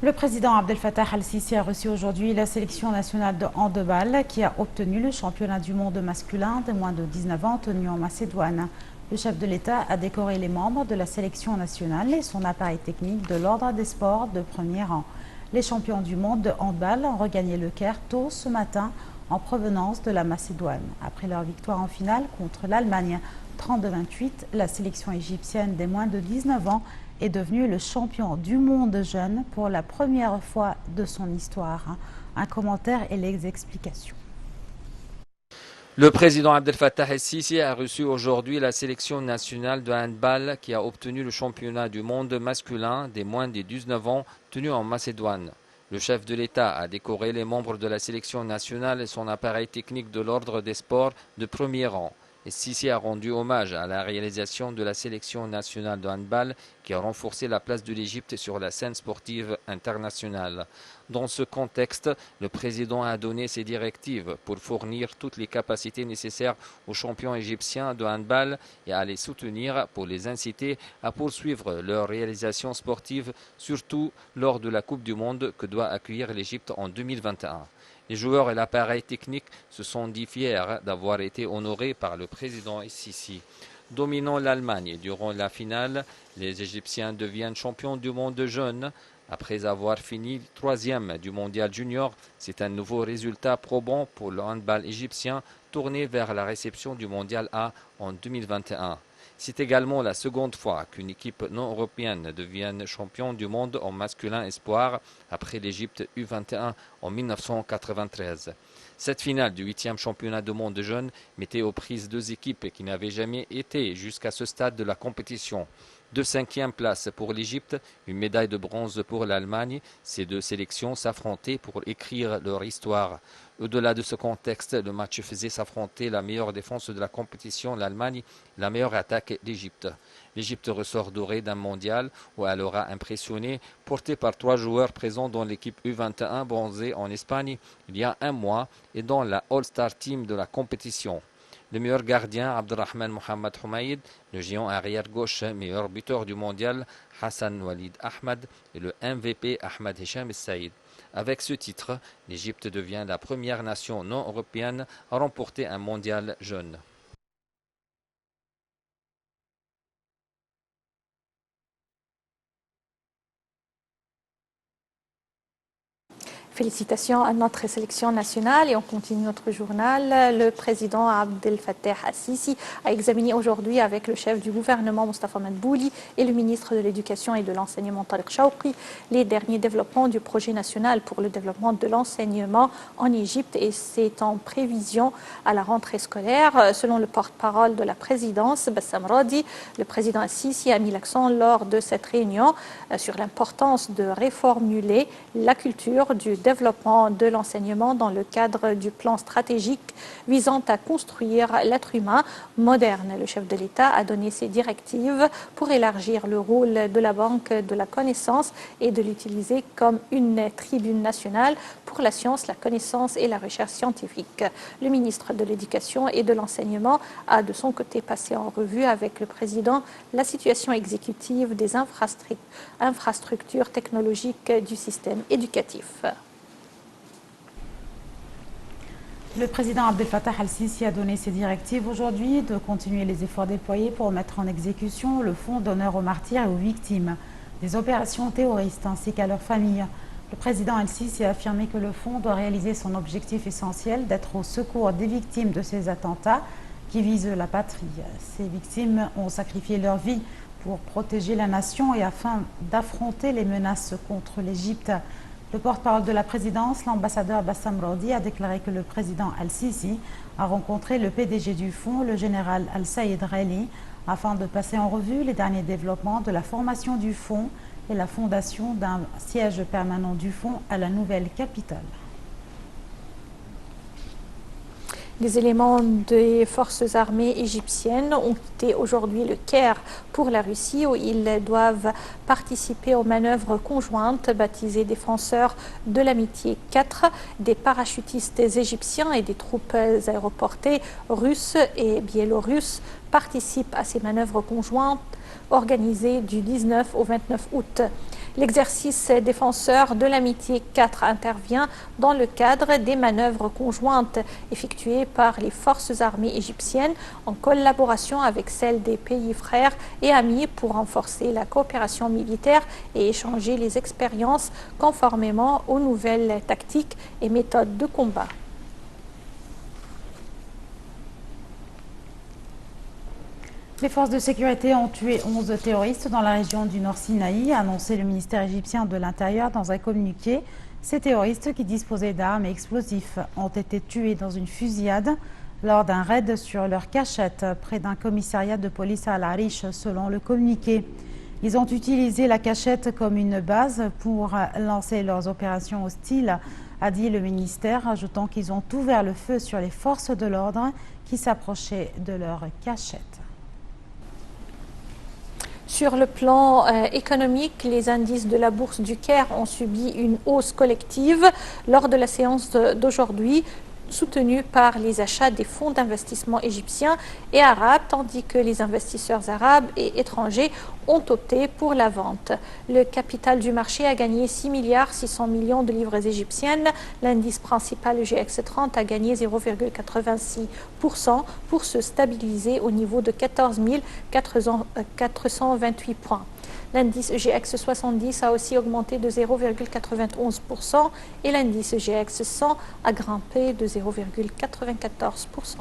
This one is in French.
Le président Abdel Fattah al-Sisi a reçu aujourd'hui la sélection nationale de handball qui a obtenu le championnat du monde masculin de moins de 19 ans tenu en Macédoine. Le chef de l'État a décoré les membres de la sélection nationale et son appareil technique de l'ordre des sports de premier rang. Les champions du monde de handball ont regagné le Caire tôt ce matin en provenance de la Macédoine. Après leur victoire en finale contre l'Allemagne 32-28, la sélection égyptienne des moins de 19 ans est devenu le champion du monde jeune pour la première fois de son histoire. Un commentaire et les explications. Le président Abdel Fattah el-Sisi a reçu aujourd'hui la sélection nationale de handball qui a obtenu le championnat du monde masculin des moins de 19 ans tenu en Macédoine. Le chef de l'État a décoré les membres de la sélection nationale et son appareil technique de l'ordre des sports de premier rang. Et Sisi a rendu hommage à la réalisation de la sélection nationale de handball qui a renforcé la place de l'Égypte sur la scène sportive internationale. Dans ce contexte, le président a donné ses directives pour fournir toutes les capacités nécessaires aux champions égyptiens de handball et à les soutenir pour les inciter à poursuivre leur réalisation sportive, surtout lors de la Coupe du Monde que doit accueillir l'Égypte en 2021. Les joueurs et l'appareil technique se sont dit fiers d'avoir été honorés par le président Sisi. Dominant l'Allemagne durant la finale, les Égyptiens deviennent champions du monde jeunes. Après avoir fini troisième du mondial junior, c'est un nouveau résultat probant pour le handball égyptien tourné vers la réception du mondial A en 2021. C'est également la seconde fois qu'une équipe non européenne devient champion du monde en masculin espoir après l'Égypte U21 en 1993. Cette finale du 8e championnat du monde jeunes mettait aux prises deux équipes qui n'avaient jamais été jusqu'à ce stade de la compétition. Deux cinquièmes places pour l'Égypte, une médaille de bronze pour l'Allemagne. Ces deux sélections s'affrontaient pour écrire leur histoire. Au-delà de ce contexte, le match faisait s'affronter la meilleure défense de la compétition, l'Allemagne, la meilleure attaque, l'Égypte. L'Égypte ressort dorée d'un mondial où elle aura impressionné, portée par trois joueurs présents dans l'équipe U21 bronzée en Espagne il y a un mois et dans la All-Star Team de la compétition. Le meilleur gardien, Abdelrahman Mohamed Houmaïd, le géant arrière-gauche, meilleur buteur du mondial, Hassan Walid Ahmad et le MVP Ahmad Hicham Saïd. Avec ce titre, l'Égypte devient la première nation non européenne à remporter un mondial jeune. Félicitations à notre sélection nationale et on continue notre journal. Le président Abdel Fattah al-Sisi a examiné aujourd'hui avec le chef du gouvernement Mostafa Madbouli et le ministre de l'Éducation et de l'Enseignement Tariq Shawqi les derniers développements du projet national pour le développement de l'enseignement en Égypte et c'est en prévision à la rentrée scolaire. Selon le porte-parole de la présidence, Bassam Radi, le président al-Sisi a mis l'accent lors de cette réunion sur l'importance de réformuler la culture du développement de l'enseignement dans le cadre du plan stratégique visant à construire l'être humain moderne. Le chef de l'État a donné ses directives pour élargir le rôle de la Banque de la connaissance et de l'utiliser comme une tribune nationale pour la science, la connaissance et la recherche scientifique. Le ministre de l'Éducation et de l'Enseignement a de son côté passé en revue avec le président la situation exécutive des infrastructures technologiques du système éducatif. Le président Abdel Fattah al-Sisi a donné ses directives aujourd'hui de continuer les efforts déployés pour mettre en exécution le fonds d'honneur aux martyrs et aux victimes des opérations terroristes ainsi qu'à leurs familles. Le président al-Sisi a affirmé que le fonds doit réaliser son objectif essentiel d'être au secours des victimes de ces attentats qui visent la patrie. Ces victimes ont sacrifié leur vie pour protéger la nation et afin d'affronter les menaces contre l'Égypte. Le porte-parole de la présidence, l'ambassadeur Bassam Radi, a déclaré que le président al-Sisi a rencontré le PDG du fonds, le général Al-Saïd Raili, afin de passer en revue les derniers développements de la formation du fonds et la fondation d'un siège permanent du fonds à la nouvelle capitale. Les éléments des forces armées égyptiennes ont quitté aujourd'hui le Caire pour la Russie où ils doivent participer aux manœuvres conjointes baptisées Défenseurs de l'Amitié 4. Des parachutistes égyptiens et des troupes aéroportées russes et biélorusses participent à ces manœuvres conjointes organisées du 19 au 29 août. L'exercice défenseur de l'amitié 4 intervient dans le cadre des manœuvres conjointes effectuées par les forces armées égyptiennes en collaboration avec celles des pays frères et amis pour renforcer la coopération militaire et échanger les expériences conformément aux nouvelles tactiques et méthodes de combat. Les forces de sécurité ont tué 11 terroristes dans la région du Nord Sinaï, a annoncé le ministère égyptien de l'Intérieur dans un communiqué. Ces terroristes qui disposaient d'armes et explosifs ont été tués dans une fusillade lors d'un raid sur leur cachette près d'un commissariat de police à Al-Arish, selon le communiqué. Ils ont utilisé la cachette comme une base pour lancer leurs opérations hostiles, a dit le ministère, ajoutant qu'ils ont ouvert le feu sur les forces de l'ordre qui s'approchaient de leur cachette. Sur le plan économique, les indices de la bourse du Caire ont subi une hausse collective lors de la séance d'aujourd'hui, soutenue par les achats des fonds d'investissement égyptiens et arabes, tandis que les investisseurs arabes et étrangers ont opté pour la vente. Le capital du marché a gagné 6,6 milliards de livres égyptiennes. L'indice principal, le GX30, a gagné 0,86% pour se stabiliser au niveau de 14 428 points. L'indice GX70 a aussi augmenté de 0,91% et l'indice GX100 a grimpé de 0,94%.